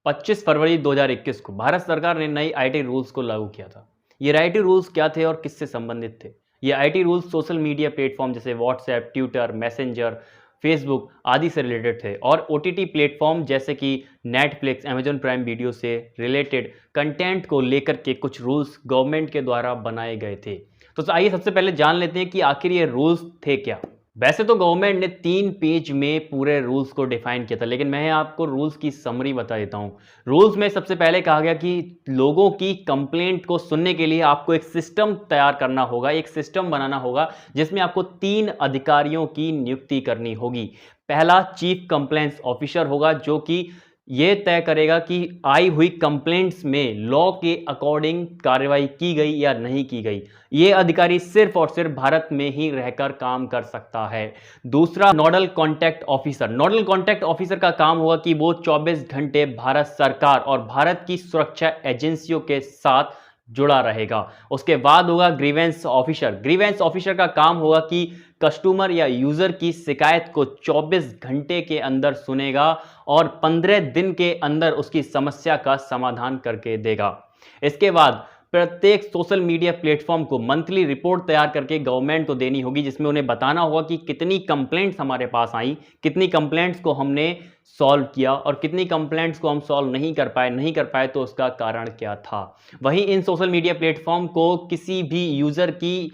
25 फरवरी 2021 को भारत सरकार ने नई आईटी रूल्स को लागू किया था। ये आईटी रूल्स क्या थे और किससे संबंधित थे? ये IT rules social media platform जैसे व्हाट्सएप, ट्विटर, मैसेंजर, फेसबुक आदि से रिलेटेड थे और ओटीटी प्लेटफॉर्म जैसे कि नेटफ्लिक्स, अमेजॉन प्राइम वीडियो से रिलेटेड कंटेंट को लेकर के कुछ रूल्स गवर्नमेंट के द्वारा बनाए गए थे। तो आइए सबसे पहले जान लेते हैं कि आखिर ये रूल्स थे क्या। वैसे तो गवर्नमेंट ने 3 पेज में पूरे रूल्स को डिफाइन किया था, लेकिन मैं आपको रूल्स की समरी बता देता हूं। रूल्स में सबसे पहले कहा गया कि लोगों की कंप्लेंट को सुनने के लिए आपको एक सिस्टम तैयार करना होगा, एक सिस्टम बनाना होगा जिसमें आपको 3 अधिकारियों की नियुक्ति करनी होगी। पहला चीफ कंप्लेंट्स ऑफिसर होगा, जो कि यह तय करेगा कि आई हुई कंप्लेंट्स में लॉ के अकॉर्डिंग कार्रवाई की गई या नहीं की गई। यह अधिकारी सिर्फ और सिर्फ भारत में ही रहकर काम कर सकता है। दूसरा nodal contact officer. Nodal contact officer का काम होगा कि वो 24 घंटे भारत सरकार और भारत की सुरक्षा एजेंसियों के साथ जुड़ा रहेगा। उसके बाद होगा ग्रीवेंस ऑफिसर। ग्रीवेंस ऑफिसर का काम होगा कि कस्टमर या यूजर की शिकायत को 24 घंटे के अंदर सुनेगा और 15 दिन के अंदर उसकी समस्या का समाधान करके देगा। इसके बाद प्रत्येक सोशल मीडिया प्लेटफॉर्म को मंथली रिपोर्ट तैयार करके गवर्नमेंट को देनी होगी, जिसमें उन्हें बताना होगा कि कितनी कंप्लेंट्स हमारे पास आई, कितनी कंप्लेंट्स को हमने सॉल्व किया और कितनी कंप्लेंट्स को हम सॉल्व नहीं कर पाए तो उसका कारण क्या था। वहीं इन सोशल मीडिया प्लेटफॉर्म को किसी भी यूजर की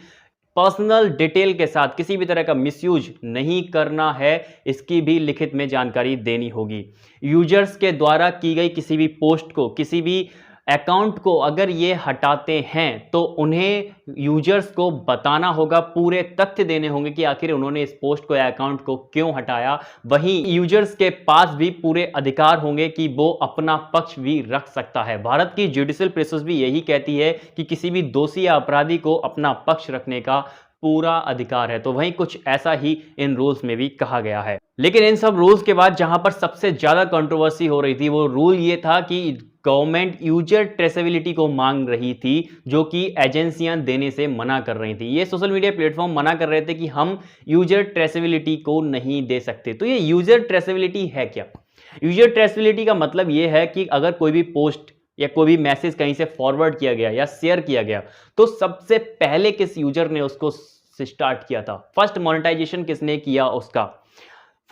पर्सनल डिटेल के साथ किसी भी तरह का मिसयूज नहीं करना है, इसकी भी लिखित में जानकारी देनी होगी। यूजर्स के द्वारा की गई किसी भी पोस्ट को, किसी भी अकाउंट को अगर ये हटाते हैं तो उन्हें यूजर्स को बताना होगा, पूरे तथ्य देने होंगे कि आखिर उन्होंने इस पोस्ट को या अकाउंट को क्यों हटाया। वहीं यूजर्स के पास भी पूरे अधिकार होंगे कि वो अपना पक्ष भी रख सकता है। भारत की जुडिशियल प्रोसेस भी यही कहती है कि किसी भी दोषी या अपराधी को अपना पक्ष रखने का पूरा अधिकार है। तो वहीं कुछ ऐसा ही इन रूल्स में भी कहा गया है। लेकिन इन सब रूल्स के बाद जहां पर सबसे ज्यादा कंट्रोवर्सी हो रही थी, वो रूल ये था कि गवर्नमेंट यूजर ट्रेसेबिलिटी को मांग रही थी, जो कि एजेंसियां देने से मना कर रही थी। ये सोशल मीडिया प्लेटफॉर्म मना कर रहे थे कि हम यूजर ट्रेसेबिलिटी को नहीं दे सकते। तो ये यूजर ट्रेसेबिलिटी है क्या? यूजर ट्रेसेबिलिटी का मतलब ये है कि अगर कोई भी पोस्ट या कोई भी मैसेज कहीं से फॉरवर्ड किया गया या शेयर किया गया तो सबसे पहले किस यूजर ने उसको स्टार्ट किया था, फर्स्ट मोनेटाइजेशन किसने किया, उसका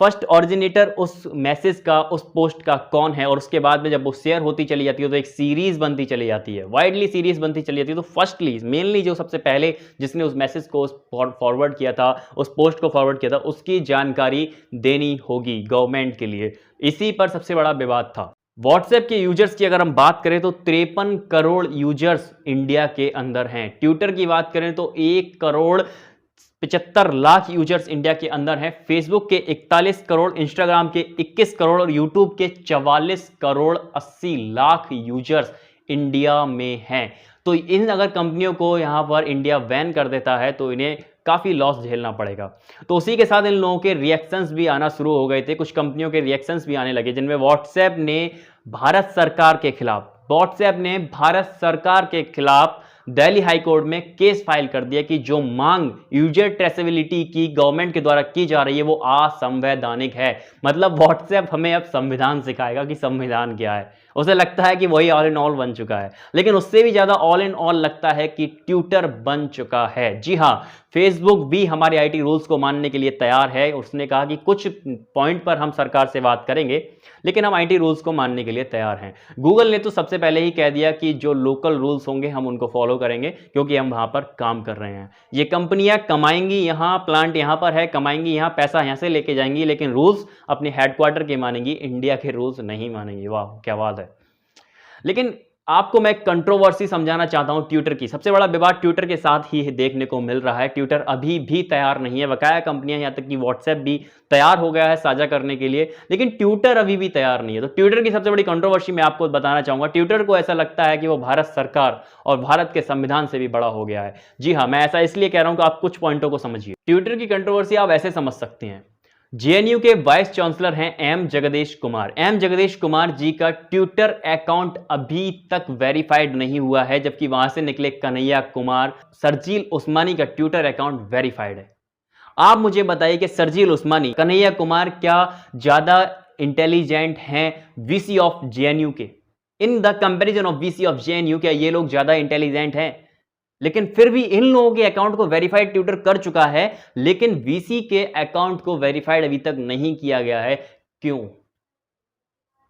फर्स्ट ऑरिजिनेटर उस मैसेज का, उस पोस्ट का कौन है, और उसके बाद में जब वो शेयर होती चली जाती है तो एक सीरीज बनती चली जाती है, वाइडली सीरीज बनती चली जाती है। तो फर्स्टली मेनली जो सबसे पहले जिसने उस मैसेज को फॉरवर्ड किया था, उस पोस्ट को फॉरवर्ड किया था, उसकी जानकारी देनी होगी गवर्नमेंट के लिए। इसी पर सबसे बड़ा विवाद था। व्हाट्सएप के यूजर्स की अगर हम बात करें तो 53 करोड़ यूजर्स इंडिया के अंदर हैं। ट्विटर की बात करें तो 1 करोड़ 75 लाख यूजर्स इंडिया के अंदर हैं। फेसबुक के 41 करोड़, इंस्टाग्राम के 21 करोड़ और यूट्यूब के 44 करोड़ 80 लाख यूजर्स इंडिया में हैं। तो इन अगर कंपनियों को यहां पर इंडिया बैन कर देता है तो इन्हें काफी लॉस झेलना पड़ेगा। तो उसी के साथ इन लोगों के रिएक्शंस भी आना शुरू हो गए थे। कुछ कंपनियों के रिएक्शंस भी आने लगे, जिनमें व्हाट्सएप ने भारत सरकार के खिलाफ दिल्ली हाई कोर्ट में केस फाइल कर दिया कि जो मांग यूजर ट्रेसेबिलिटी की गवर्नमेंट के द्वारा की जा रही है वो असंवैधानिक है। मतलब व्हाट्सएप हमें अब संविधान सिखाएगा कि संविधान क्या है। उसे लगता है कि वही ऑल इन ऑल बन चुका है, लेकिन उससे भी ज्यादा ऑल इन ऑल लगता है कि ट्विटर बन चुका है। जी हां, फेसबुक भी हमारे आईटी रूल्स को मानने के लिए तैयार है। उसने कहा कि कुछ पॉइंट पर हम सरकार से बात करेंगे, लेकिन हम आईटी रूल्स को मानने के लिए तैयार हैं। गूगल ने तो सबसे पहले ही कह दिया कि जो लोकल रूल्स होंगे हम उनको फॉलो करेंगे, क्योंकि हम वहां पर काम कर रहे हैं। ये कंपनियां कमाएंगी यहां, प्लांट यहां पर है, कमाएंगी यहां, पैसा यहां से लेके जाएंगी, लेकिन रूल्स अपने हेडक्वार्टर के मानेंगी, इंडिया के रूल्स नहीं मानेंगी। वाह क्या बात है। लेकिन आपको मैं कंट्रोवर्सी समझाना चाहता हूं ट्विटर की। सबसे बड़ा विवाद ट्विटर के साथ ही देखने को मिल रहा है। ट्विटर अभी भी तैयार नहीं है। बकाया कंपनियां, यहां तक कि व्हाट्सएप भी तैयार हो गया है साझा करने के लिए, लेकिन ट्विटर अभी भी तैयार नहीं है। तो ट्विटर की सबसे बड़ी कंट्रोवर्सी मैं आपको बताना चाहूंगा। ट्विटर को ऐसा लगता है कि वो भारत सरकार और भारत के संविधान से भी बड़ा हो गया है। जी हां, मैं ऐसा इसलिए कह रहा हूं कि आप कुछ पॉइंटों को समझिए। ट्विटर की कंट्रोवर्सी आप ऐसे समझ सकते हैं। जेएनयू के वाइस चांसलर हैं एम जगदीश कुमार। एम जगदीश कुमार जी का ट्विटर अकाउंट अभी तक वेरीफाइड नहीं हुआ है, जबकि वहां से निकले कन्हैया कुमार, शर्जील उस्मानी का ट्विटर अकाउंट वेरीफाइड है। आप मुझे बताइए कि शर्जील उस्मानी, कन्हैया कुमार क्या ज्यादा इंटेलिजेंट हैं वीसी ऑफ जेएनयू के? In the comparison of VC of JNU, क्या ये लोग ज्यादा इंटेलिजेंट हैं? लेकिन फिर भी इन लोगों के अकाउंट को वेरीफाइड ट्विटर कर चुका है, लेकिन वीसी के अकाउंट को वेरीफाइड अभी तक नहीं किया गया है। क्यों?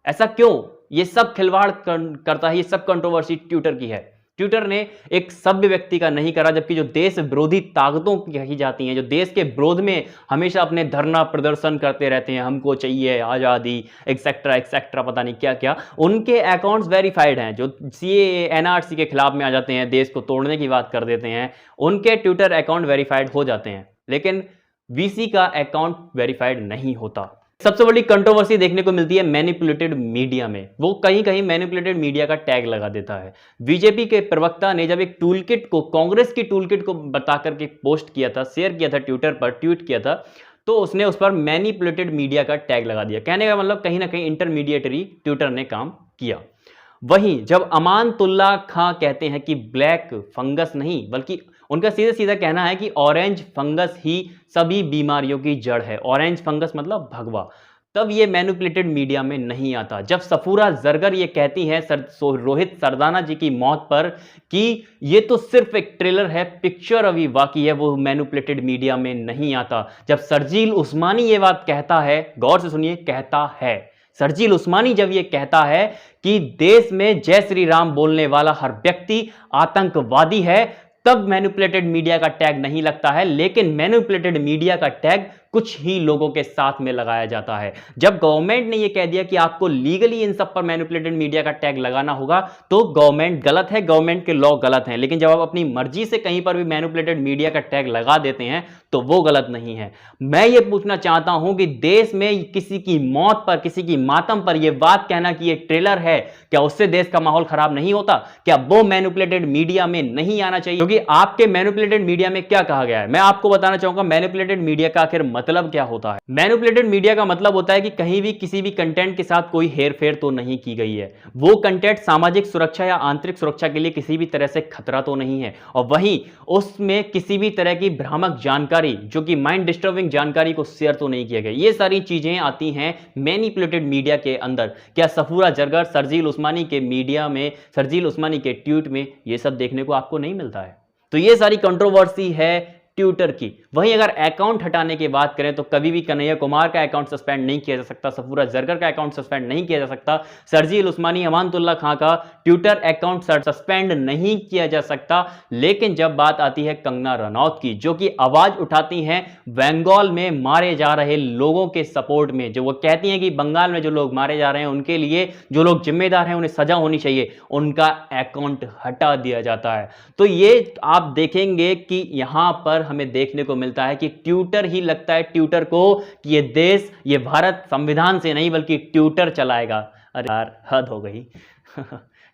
ऐसा क्यों? ये सब खिलवाड़ करता है, ये सब कंट्रोवर्सी ट्विटर की है। ट्विटर ने एक सभ्य व्यक्ति का नहीं करा, जबकि जो देश विरोधी ताकतों की कही जाती हैं, जो देश के विरोध में हमेशा अपने धरना प्रदर्शन करते रहते हैं, हमको चाहिए आज़ादी एक्सेट्रा एक्सेट्रा, पता नहीं क्या क्या, उनके अकाउंट्स वेरीफाइड हैं। जो सीएए एनआरसी के खिलाफ में आ जाते हैं, देश को तोड़ने की बात कर देते हैं, उनके ट्विटर अकाउंट वेरीफाइड हो जाते हैं, लेकिन वीसी का अकाउंट वेरीफाइड नहीं होता। सबसे बड़ी कंट्रोवर्सी देखने को मिलती है मैनिपुलेटेड मीडिया में। वो कहीं कहीं मैनिपुलेटेड मीडिया का टैग लगा देता है। बीजेपी के प्रवक्ता ने जब एक टूलकिट को, कांग्रेस की टूलकिट को बता करके पोस्ट किया था, शेयर किया था ट्विटर पर, ट्वीट किया था, तो उसने उस पर मैनिपुलेटेड मीडिया का टैग लगा दिया। कहने का मतलब कहीं ना कहीं इंटरमीडिएटरी ट्विटर ने काम किया। वहीं जब अमानतुल्लाह खां कहते हैं कि ब्लैक फंगस नहीं, बल्कि उनका सीधा सीधा कहना है कि ऑरेंज फंगस ही सभी बीमारियों की जड़ है, ऑरेंज फंगस मतलब भगवा, तब ये मैनिपुलेटेड मीडिया में नहीं आता। जब सफूरा जरगर ये कहती हैं रोहित सरदाना जी की मौत पर कि ये तो सिर्फ एक ट्रेलर है, पिक्चर अभी बाकी है, वो मैनिपुलेटेड मीडिया में नहीं आता। जब शर्जील उस्मानी ये बात कहता है, गौर से सुनिए, कहता है, शर्जील उस्मानी जब ये कहता है कि देश में जय श्री राम बोलने वाला हर व्यक्ति आतंकवादी है, तब मैनिपुलेटेड मीडिया का टैग नहीं लगता है। लेकिन मैनिपुलेटेड मीडिया का टैग कुछ ही लोगों के साथ में लगाया जाता है। जब गवर्नमेंट ने यह कह दिया कि आपको लीगली इन सब पर मैनिपुलेटेड मीडिया का टैग लगाना होगा, तो गवर्नमेंट गलत है, गवर्नमेंट के लॉ गलत हैं। लेकिन जब आप अपनी मर्जी से कहीं पर भी मैनिपुलेटेड मीडिया का टैग लगा देते हैं, तो वो गलत नहीं है। मैं ये पूछना चाहता हूं कि देश में किसी की मौत पर, किसी की मातम पर यह बात कहना कि यह ट्रेलर है, क्या उससे देश का माहौल खराब नहीं होता? क्या वो मैनिपुलेटेड मीडिया में नहीं आना चाहिए? क्योंकि आपके मैनिपुलेटेड मीडिया में क्या कहा गया है, मैं आपको बताना चाहूंगा मैनिपुलेटेड मीडिया का आखिर मतलब क्या होता है। मैनिपुलेटेड मीडिया का मतलब होता है कि कहीं भी किसी भी कंटेंट के साथ कोई हेरफेर तो नहीं की गई है, वो कंटेंट सामाजिक सुरक्षा या आंतरिक सुरक्षा के लिए किसी भी तरह से खतरा तो नहीं है, और वहीं उसमें किसी भी तरह की भ्रामक जानकारी, जो कि माइंड डिस्टर्बिंग जानकारी को शेयर तो नहीं किया गया। ये सारी चीजें आती हैं मैनिपुलेटेड मीडिया के अंदर। क्या सफूरा जरगर, शर्जील उस्मानी के मीडिया में, शर्जील उस्मानी के ट्वीट में ये सब देखने को आपको नहीं मिलता है? तो ये सारी कंट्रोवर्सी है ट्विटर की। वहीं अगर अकाउंट हटाने की बात करें तो कभी भी कन्हैया कुमार का अकाउंट सस्पेंड नहीं किया जा सकता, सफूरा जरगर का अकाउंट सस्पेंड नहीं किया जा सकता, शर्जील उस्मानी, अमानतुल्लाह खां का ट्विटर अकाउंट सस्पेंड नहीं किया जा सकता। लेकिन जब बात आती है कंगना रनौत की, जो कि आवाज उठाती हैं बंगाल में मारे जा रहे लोगों के सपोर्ट में, जो वो कहती हैं कि बंगाल में जो लोग मारे जा रहे हैं उनके लिए जो लोग जिम्मेदार हैं उन्हें सजा होनी चाहिए, उनका अकाउंट हटा दिया जाता है। तो ये आप देखेंगे कि यहां पर हमें देखने को मिलता है कि ट्विटर ही लगता है ट्विटर को कि ये देश, ये भारत संविधान से नहीं बल्कि ट्विटर चलाएगा। अरे यार हद हो गई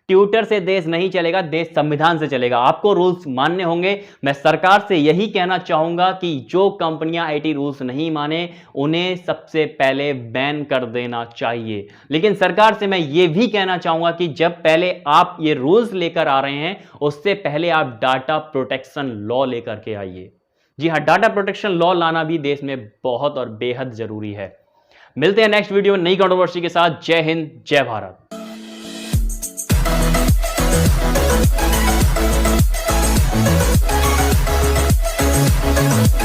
ट्विटर से देश नहीं चलेगा, देश संविधान से चलेगा। आपको रूल्स मानने होंगे। मैं सरकार से यही कहना चाहूंगा कि जो कंपनियां आईटी रूल्स नहीं माने उन्हें सबसे पहले बैन कर देना चाहिए। लेकिन सरकार से मैं ये भी कहना चाहूंगा कि जब पहले आप ये रूल्स लेकर आ रहे हैं, उससे पहले आप डाटा प्रोटेक्शन लॉ लेकर के आइए। जी हाँ, डाटा प्रोटेक्शन लॉ लाना भी देश में बहुत और बेहद जरूरी है। मिलते हैं नेक्स्ट वीडियो में नई कंट्रोवर्सी के साथ। जय हिंद, जय Bharat. We'll be right back.